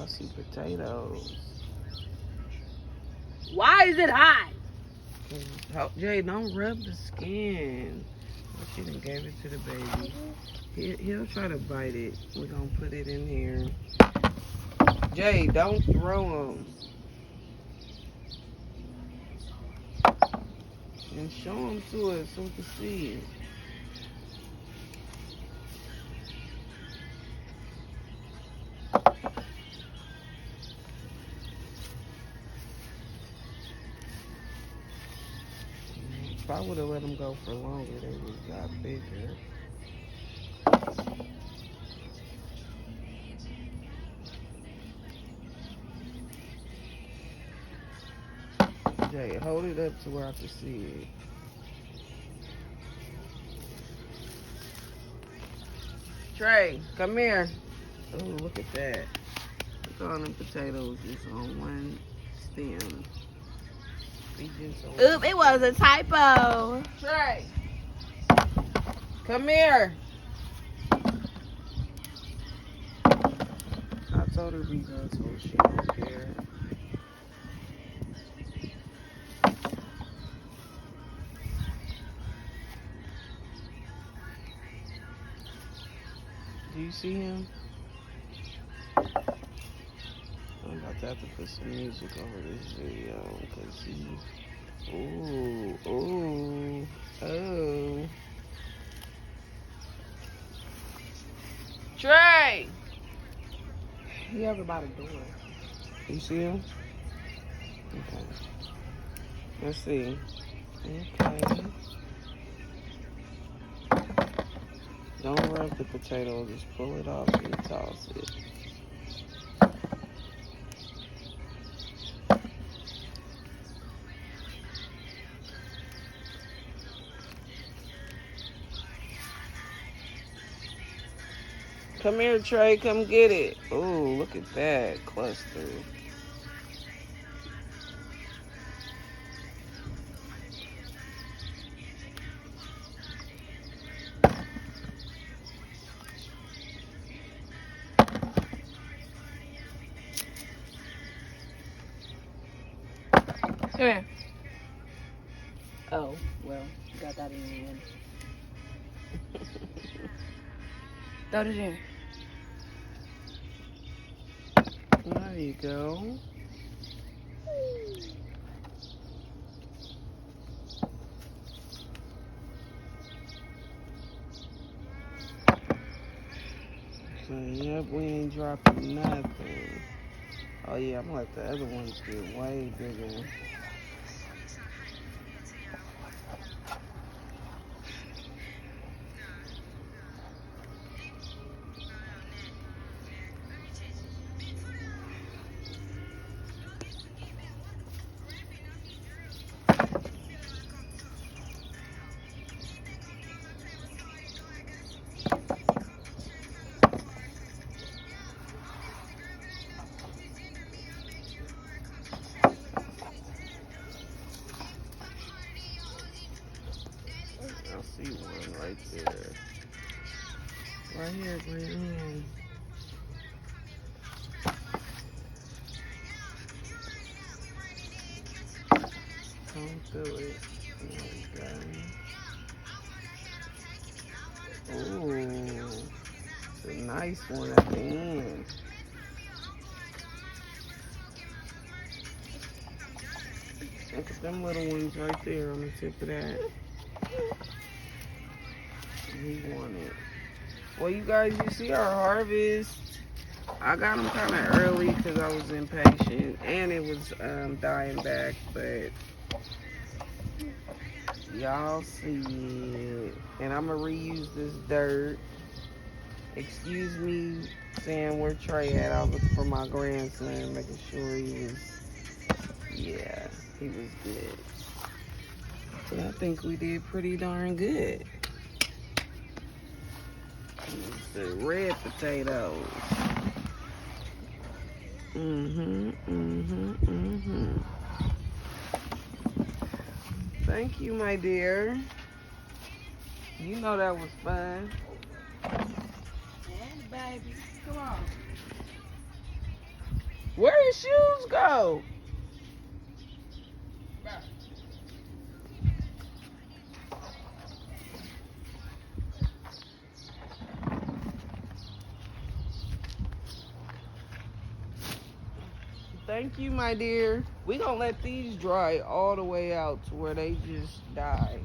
I see potatoes. Why is it hot? Jay, don't rub the skin. Oh, she done gave it to the baby. He'll try to bite it. We're gonna put it in here. Jay, don't throw them. And show them to us so we can see it. If I would have let them go for longer, they would have got bigger. Jay, hold it up to where I can see it. Trey, come here. Oh, look at that. Look at all them potatoes just on one stem. Oop, it was a typo. Trey, come here. I told her we go so she don't care. Do you see him? I'm about to have to put some music over this video because he. Ooh, ooh, oh. Trey! He over by the door. You see him? Okay. Let's see. Okay. Don't rub the potato, just pull it off and toss it. Come here, Trey, come get it. Oh, look at that cluster. Come here. Oh, well, you got that in the end. Throw it in. There you go. So, yep, we ain't dropping nothing. Oh, yeah, I'm gonna let the other ones get way bigger. I see one right there. Right here, Green. Don't do it. There we go. Ooh, it's a nice one at the end. Look at them little ones right there on the tip of that. He wanted. Well, you guys, you see our harvest. I got them kind of early because I was impatient and it was dying back, but y'all see it. And I'm gonna reuse this dirt. Excuse me saying where Trey at. I was looking for my grandson, making sure he was, yeah, he was good. But I think we did pretty darn good. The red potatoes. Thank you, my dear. You know that was fun. And baby, come on. Where his shoes go? Thank you, my dear. We gonna let these dry all the way out to where they just die.